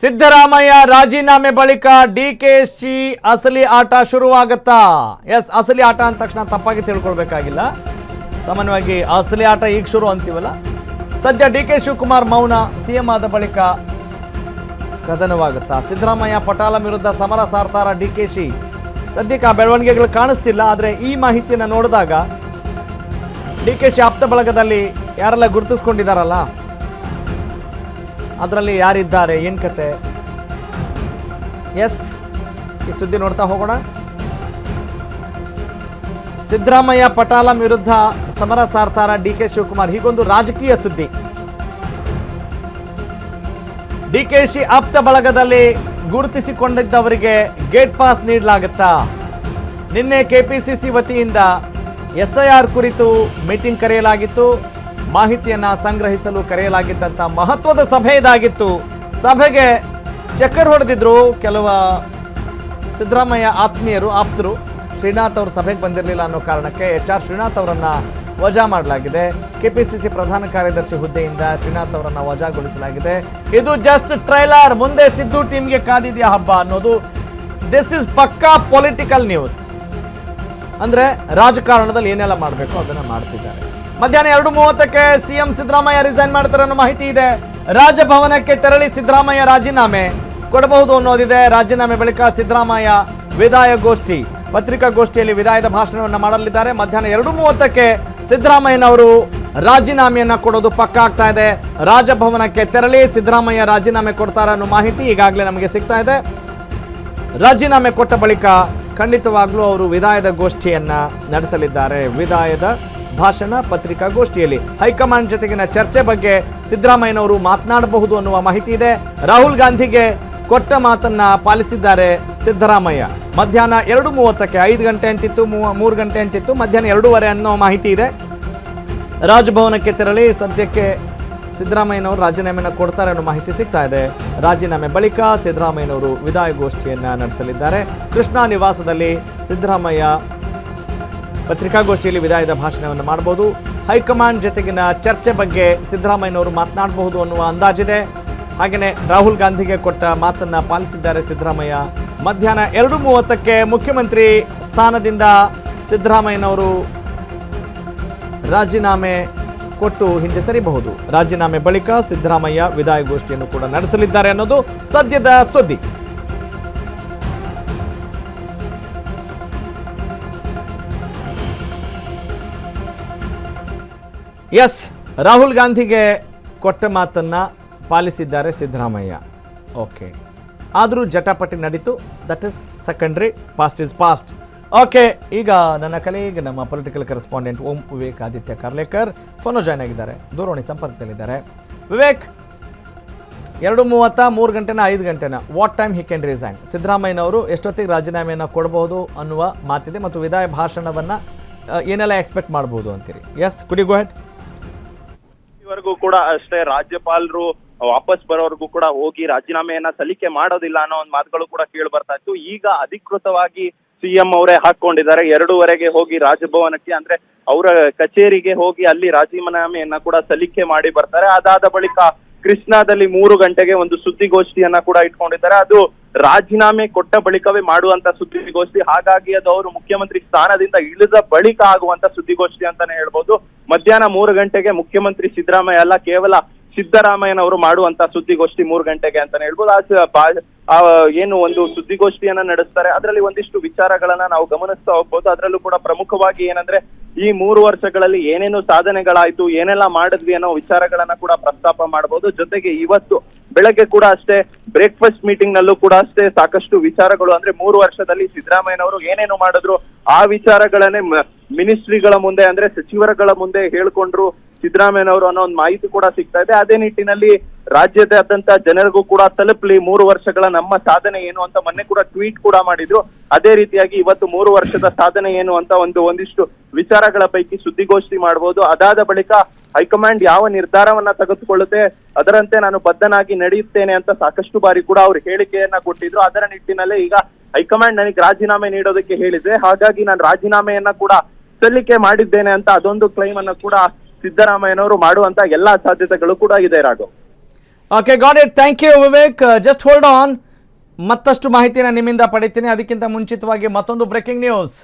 ಸಿದ್ದರಾಮಯ್ಯ ರಾಜೀನಾಮೆ ಬಳಿಕ ಡಿಕೆಶಿ ಅಸಲಿ ಆಟ ಶುರುವಾಗುತ್ತಾ? ಎಸ್, ಅಸಲಿ ಆಟ ಅಂದ ತಕ್ಷಣ ತಪ್ಪಾಗಿ ತಿಳ್ಕೊಳ್ಬೇಕಾಗಿಲ್ಲ. ಸಾಮಾನ್ಯವಾಗಿ ಅಸಲಿ ಆಟ ಈಗ ಶುರು ಅಂತೀವಲ್ಲ. ಸದ್ಯ ಡಿಕೆ ಶಿವಕುಮಾರ್ ಮೌನ, ಸಿಎಂ ಆದ ಬಳಿಕ ಕದನವಾಗುತ್ತಾ? ಸಿದ್ದರಾಮಯ್ಯ ಪಟಾಲ ವಿರುದ್ಧ ಸಮರ ಸಾರ್ತಾರ ಡಿಕೆಶಿ? ಸದ್ಯಕ್ಕೆ ಆ ಬೆಳವಣಿಗೆಗಳು ಕಾಣಿಸ್ತಿಲ್ಲ. ಆದರೆ ಈ ಮಾಹಿತಿಯನ್ನು ನೋಡಿದಾಗ ಡಿಕೆಶಿ ಆಪ್ತ ಬಳಗದಲ್ಲಿ ಯಾರೆಲ್ಲ ಗುರುತಿಸ್ಕೊಂಡಿದ್ದಾರಲ್ಲ, ಅದರಲ್ಲಿ ಯಾರಿದ್ದಾರೆ, ಏನು ಕತೆ? ಎಸ್, ಈ ಸುದ್ದಿ ನೋಡ್ತಾ ಹೋಗೋಣ. ಸಿದ್ದರಾಮಯ್ಯ ಪಟಾಲಂ ವಿರುದ್ಧ ಸಮರ ಸಾರ್ತಾರ ಡಿಕೆ ಶಿವಕುಮಾರ್, ಹೀಗೊಂದು ರಾಜಕೀಯ ಸುದ್ದಿ. ಡಿಕೆಶಿ ಆಪ್ತ ಬಳಗದಲ್ಲಿ ಗುರುತಿಸಿಕೊಂಡಿದ್ದವರಿಗೆ ಗೇಟ್ ಪಾಸ್ ನೀಡಲಾಗುತ್ತಾ? ನಿನ್ನೆ ಕೆಪಿಸಿಸಿ ವತಿಯಿಂದ SIR ಕುರಿತು ಮೀಟಿಂಗ್ ಕರೆಯಲಾಗಿತ್ತು. ಮಾಹಿತಿಯನ್ನ ಸಂಗ್ರಹಿಸಲು ಕರೆಯಲಾಗಿದ್ದಂಥ ಮಹತ್ವದ ಸಭೆ ಇದಾಗಿತ್ತು. ಸಭೆಗೆ ಚಕ್ಕರ್ ಹೊಡೆದಿದ್ರು ಕೆಲವು ಸಿದ್ದರಾಮಯ್ಯ ಆಪ್ತರು. ಶ್ರೀನಾಥ್ ಅವರು ಸಭೆಗೆ ಬಂದಿರಲಿಲ್ಲ ಅನ್ನೋ ಕಾರಣಕ್ಕೆ HR ಶ್ರೀನಾಥ್ ಅವರನ್ನ ವಜಾ ಮಾಡಲಾಗಿದೆ. ಕೆಪಿಸಿಸಿ ಪ್ರಧಾನ ಕಾರ್ಯದರ್ಶಿ ಹುದ್ದೆಯಿಂದ ಶ್ರೀನಾಥ್ ಅವರನ್ನ ವಜಾಗೊಳಿಸಲಾಗಿದೆ. ಇದು ಜಸ್ಟ್ ಟ್ರೈಲರ್. ಮುಂದೆ ಸಿದ್ದು ಟೀಮ್ಗೆ ಕಾದಿದೆಯಾ ಹಬ್ಬ ಅನ್ನೋದು. ದಿಸ್ ಇಸ್ ಪಕ್ಕಾ ಪೊಲಿಟಿಕಲ್ ನ್ಯೂಸ್. ಅಂದ್ರೆ ರಾಜಕಾರಣದಲ್ಲಿ ಏನೆಲ್ಲ ಮಾಡಬೇಕು ಅದನ್ನ ಮಾಡ್ತಿದ್ದಾರೆ. ಮಧ್ಯಾಹ್ನ 2:30ಕ್ಕೆ ಸಿಎಂ ಸಿದ್ದರಾಮಯ್ಯ ರಿಸೈನ್ ಮಾಡ್ತಾರೆ ಅನ್ನೋ ಮಾಹಿತಿ ಇದೆ. ರಾಜಭವನಕ್ಕೆ ತೆರಳಿ ಸಿದ್ದರಾಮಯ್ಯ ರಾಜೀನಾಮೆ ಕೊಡಬಹುದು ಅನ್ನೋದಿದೆ. ರಾಜೀನಾಮೆ ಬಳಿಕ ಸಿದ್ದರಾಮಯ್ಯ ವಿದಾಯ ಗೋಷ್ಠಿ, ಪತ್ರಿಕಾಗೋಷ್ಠಿಯಲ್ಲಿ ವಿದಾಯದ ಭಾಷಣವನ್ನು ಮಾಡಲಿದ್ದಾರೆ. ಮಧ್ಯಾಹ್ನ 2:30ಕ್ಕೆ ಸಿದ್ದರಾಮಯ್ಯನವರು ರಾಜೀನಾಮೆಯನ್ನ ಕೊಡೋದು ಪಕ್ಕಾ ಆಗ್ತಾ ಇದೆ. ರಾಜಭವನಕ್ಕೆ ತೆರಳಿ ಸಿದ್ದರಾಮಯ್ಯ ರಾಜೀನಾಮೆ ಕೊಡ್ತಾರೆ ಅನ್ನೋ ಮಾಹಿತಿ ಈಗಾಗಲೇ ನಮಗೆ ಸಿಗ್ತಾ ಇದೆ. ರಾಜೀನಾಮೆ ಕೊಟ್ಟ ಬಳಿಕ ಖಂಡಿತವಾಗ್ಲೂ ಅವರು ವಿದಾಯದ ಗೋಷ್ಠಿಯನ್ನ ನಡೆಸಲಿದ್ದಾರೆ. ವಿದಾಯದ ಭಾಷಣ, ಪತ್ರಿಕಾಗೋಷ್ಠಿಯಲ್ಲಿ ಹೈಕಮಾಂಡ್ ಜೊತೆಗಿನ ಚರ್ಚೆ ಬಗ್ಗೆ ಸಿದ್ದರಾಮಯ್ಯನವರು ಮಾತನಾಡಬಹುದು ಅನ್ನುವ ಮಾಹಿತಿ ಇದೆ. ರಾಹುಲ್ ಗಾಂಧಿಗೆ ಕೊಟ್ಟ ಮಾತನ್ನ ಪಾಲಿಸಿದ್ದಾರೆ ಸಿದ್ದರಾಮಯ್ಯ. ಮಧ್ಯಾಹ್ನ 2:30ಕ್ಕೆ 5 ಗಂಟೆ ಅಂತಿತ್ತು, 3 ಗಂಟೆ ಅಂತಿತ್ತು, ಮಧ್ಯಾಹ್ನ 2:15 ಅನ್ನೋ ಮಾಹಿತಿ ಇದೆ. ರಾಜಭವನಕ್ಕೆ ತೆರಳಿ ಸದ್ಯಕ್ಕೆ ಸಿದ್ದರಾಮಯ್ಯನವರು ರಾಜೀನಾಮೆಯನ್ನು ಕೊಡ್ತಾರೆ ಅನ್ನೋ ಮಾಹಿತಿ ಸಿಗ್ತಾ ಇದೆ. ರಾಜೀನಾಮೆ ಬಳಿಕ ಸಿದ್ದರಾಮಯ್ಯನವರು ವಿದಾಯಗೋಷ್ಠಿಯನ್ನ ನಡೆಸಲಿದ್ದಾರೆ. ಕೃಷ್ಣಾ ನಿವಾಸದಲ್ಲಿ ಸಿದ್ದರಾಮಯ್ಯ ಪತ್ರಿಕಾಗೋಷ್ಠಿಯಲ್ಲಿ ವಿದಾಯದ ಭಾಷಣವನ್ನು ಮಾಡಬಹುದು. ಹೈಕಮಾಂಡ್ ಜೊತೆಗಿನ ಚರ್ಚೆ ಬಗ್ಗೆ ಸಿದ್ದರಾಮಯ್ಯನವರು ಮಾತನಾಡಬಹುದು ಅನ್ನುವ ಅಂದಾಜಿದೆ. ಹಾಗೆಯೇ ರಾಹುಲ್ ಗಾಂಧಿಗೆ ಕೊಟ್ಟ ಮಾತನ್ನ ಪಾಲಿಸಿದ್ದಾರೆ ಸಿದ್ದರಾಮಯ್ಯ. ಮಧ್ಯಾಹ್ನ 2:30ಕ್ಕೆ ಮುಖ್ಯಮಂತ್ರಿ ಸ್ಥಾನದಿಂದ ಸಿದ್ದರಾಮಯ್ಯನವರು ರಾಜೀನಾಮೆ ಕೊಟ್ಟು ಹಿಂದೆ ಸರಿಬಹುದು. ರಾಜೀನಾಮೆ ಬಳಿಕ ಸಿದ್ದರಾಮಯ್ಯ ವಿದಾಯಗೋಷ್ಠಿಯನ್ನು ಕೂಡ ನಡೆಸಲಿದ್ದಾರೆ ಅನ್ನೋದು ಸದ್ಯದ ಸುದ್ದಿ. ಎಸ್, ರಾಹುಲ್ ಗಾಂಧಿಗೆ ಕೊಟ್ಟ ಮಾತನ್ನ ಪಾಲಿಸಿದ್ದಾರೆ ಸಿದ್ದರಾಮಯ್ಯ. ಓಕೆ, ಆದರೂ ಜಟಾಪಟಿ ನಡೀತು. That is secondary. Past is past. Okay, ಈಗ ನನ್ನ ಕಲೀಗ್, ನಮ್ಮ political correspondent Om Vivek Aditya Karlekar phone join ಆಗಿದ್ದಾರೆ, ದೂರವಾಣಿ ಸಂಪರ್ಕದಲ್ಲಿದ್ದಾರೆ. ವಿವೇಕ್, 2:30, 3 ಗಂಟೆನ, 5 ಗಂಟೆನ, what time he can resign? ಸಿದ್ದರಾಮಯ್ಯನವರು ಎಷ್ಟೊತ್ತಿಗೆ ರಾಜೀನಾಮೆಯನ್ನು ಕೊಡಬಹುದು ಅನ್ನುವ ಮಾತಿದೆ, ಮತ್ತು ವಿದಾಯ ಭಾಷಣವನ್ನು ಏನೆಲ್ಲ ಎಕ್ಸ್ಪೆಕ್ಟ್ ಮಾಡಬಹುದು ಅಂತೀರಿ? Yes, could you go ahead? ಇವರೆಗೂ ಕೂಡ ಅಷ್ಟೇ, ರಾಜ್ಯಪಾಲರು ವಾಪಸ್ ಬರೋವರೆಗೂ ಕೂಡ ಹೋಗಿ ರಾಜೀನಾಮೆಯನ್ನ ಸಲ್ಲಿಕೆ ಮಾಡೋದಿಲ್ಲ ಅನ್ನೋ ಒಂದು ಮಾತುಗಳು ಕೂಡ ಕೇಳಿ ಬರ್ತಾ ಇತ್ತು. ಈಗ ಅಧಿಕೃತವಾಗಿ ಸಿಎಂ ಅವರೇ ಹಾಕೊಂಡಿದ್ದಾರೆ. 2:15ಗೆ ಹೋಗಿ ರಾಜಭವನಕ್ಕೆ, ಅಂದ್ರೆ ಅವರ ಕಚೇರಿಗೆ ಹೋಗಿ ಅಲ್ಲಿ ರಾಜೀನಾಮೆಯನ್ನ ಕೂಡ ಸಲ್ಲಿಕೆ ಮಾಡಿ ಬರ್ತಾರೆ. ಅದಾದ ಬಳಿಕ ಕೃಷ್ಣಾದಲ್ಲಿ 3 ಗಂಟೆಗೆ ಒಂದು ಸುದ್ದಿಗೋಷ್ಠಿಯನ್ನ ಕೂಡ ಇಟ್ಕೊಂಡಿದ್ದಾರೆ. ಅದು ರಾಜೀನಾಮೆ ಕೊಟ್ಟ ಬಳಿಕವೇ ಮಾಡುವಂತ ಸುದ್ದಿಗೋಷ್ಠಿ. ಹಾಗಾಗಿ ಅದು ಅವರು ಮುಖ್ಯಮಂತ್ರಿ ಸ್ಥಾನದಿಂದ ಇಳಿದ ಬಳಿಕ ಆಗುವಂತ ಸುದ್ದಿಗೋಷ್ಠಿ ಅಂತಾನೆ ಹೇಳ್ಬೋದು. ಮಧ್ಯಾಹ್ನ 3 ಗಂಟೆಗೆ ಮುಖ್ಯಮಂತ್ರಿ ಸಿದ್ದರಾಮಯ್ಯ ಅಲ್ಲ, ಕೇವಲ ಸಿದ್ದರಾಮಯ್ಯನವರು ಮಾಡುವಂತ ಸುದ್ದಿಗೋಷ್ಠಿ 3 ಗಂಟೆಗೆ ಅಂತಾನೆ ಹೇಳ್ಬೋದು. ಏನು ಒಂದು ಸುದ್ದಿಗೋಷ್ಠಿಯನ್ನ ನಡೆಸ್ತಾರೆ, ಅದರಲ್ಲಿ ಒಂದಿಷ್ಟು ವಿಚಾರಗಳನ್ನ ನಾವು ಗಮನಿಸ್ತಾ ಹೋಗ್ಬೋದು. ಅದರಲ್ಲೂ ಕೂಡ ಪ್ರಮುಖವಾಗಿ ಏನಂದ್ರೆ, ಈ 3 ವರ್ಷಗಳಲ್ಲಿ ಏನೇನು ಸಾಧನೆಗಳಾಯ್ತು, ಏನೆಲ್ಲ ಮಾಡಿದ್ವಿ ಅನ್ನೋ ವಿಚಾರಗಳನ್ನ ಕೂಡ ಪ್ರಸ್ತಾಪ ಮಾಡಬಹುದು. ಜೊತೆಗೆ ಇವತ್ತು ಬೆಳಗ್ಗೆ ಕೂಡ ಅಷ್ಟೇ, ಬ್ರೇಕ್ಫಾಸ್ಟ್ ಮೀಟಿಂಗ್ ನಲ್ಲೂ ಕೂಡ ಅಷ್ಟೇ ಸಾಕಷ್ಟು ವಿಚಾರಗಳು, ಅಂದ್ರೆ 3 ವರ್ಷದಲ್ಲಿ ಸಿದ್ದರಾಮಯ್ಯನವರು ಏನೇನು ಮಾಡಿದ್ರು ಆ ವಿಚಾರಗಳನ್ನೇ ಮಿನಿಸ್ಟ್ರಿಗಳ ಮುಂದೆ, ಅಂದ್ರೆ ಸಚಿವರುಗಳ ಮುಂದೆ ಹೇಳ್ಕೊಂಡ್ರು ಸಿದ್ದರಾಮಯ್ಯನವರು ಅನ್ನೋ ಒಂದು ಮಾಹಿತಿ ಕೂಡ ಸಿಗ್ತಾ ಇದೆ. ಅದೇ ನಿಟ್ಟಿನಲ್ಲಿ ರಾಜ್ಯದಾದ್ಯಂತ ಜನರಿಗೂ ಕೂಡ ತಲುಪಲಿ 3 ವರ್ಷಗಳ ನಮ್ಮ ಸಾಧನೆ ಏನು ಅಂತ ಮೊನ್ನೆ ಕೂಡ ಟ್ವೀಟ್ ಕೂಡ ಮಾಡಿದ್ರು. ಅದೇ ರೀತಿಯಾಗಿ ಇವತ್ತು 3 ವರ್ಷದ ಸಾಧನೆ ಏನು ಅಂತ ಒಂದಿಷ್ಟು ವಿಚಾರಗಳ ಪೈಕಿ ಸುದ್ದಿಗೋಷ್ಠಿ ಮಾಡಬಹುದು. ಅದಾದ ಬಳಿಕ ಹೈಕಮಾಂಡ್ ಯಾವ ನಿರ್ಧಾರವನ್ನ ತೆಗೆದುಕೊಳ್ಳುತ್ತೆ ಅದರಂತೆ ನಾನು ಬದ್ಧನಾಗಿ ನಡೆಯುತ್ತೇನೆ ಅಂತ ಸಾಕಷ್ಟು ಬಾರಿ ಕೂಡ ಅವರು ಹೇಳಿಕೆಯನ್ನ ಕೊಟ್ಟಿದ್ರು. ಅದರ ನಿಟ್ಟಿನಲ್ಲೇ ಈಗ ಹೈಕಮಾಂಡ್ ನನಗೆ ರಾಜೀನಾಮೆ ನೀಡೋದಕ್ಕೆ ಹೇಳಿದೆ, ಹಾಗಾಗಿ ನಾನು ರಾಜೀನಾಮೆಯನ್ನ ಕೂಡ ಸಲ್ಲಿಕೆ ಮಾಡಿದ್ದೇನೆ ಅಂತ ಅದೊಂದು ಕ್ಲೈಮ್ ಅನ್ನು ಕೂಡ ಸಿದ್ದರಾಮಯ್ಯನವರು ಮಾಡುವಂತ ಎಲ್ಲಾ ಸಾಧ್ಯತೆಗಳು ಕೂಡ ಇದೆ. Raghav, okay got it, thank you Vivek. Just hold on, ಮತ್ತಷ್ಟು ಮಾಹಿತಿನ ನಿಮ್ಮಿಂದ ಪಡಿತೀನಿ. ಅದಕ್ಕಿಂತ ಮುಂಚಿತವಾಗಿ ಮತ್ತೊಂದು ಬ್ರೇಕಿಂಗ್ ನ್ಯೂಸ್.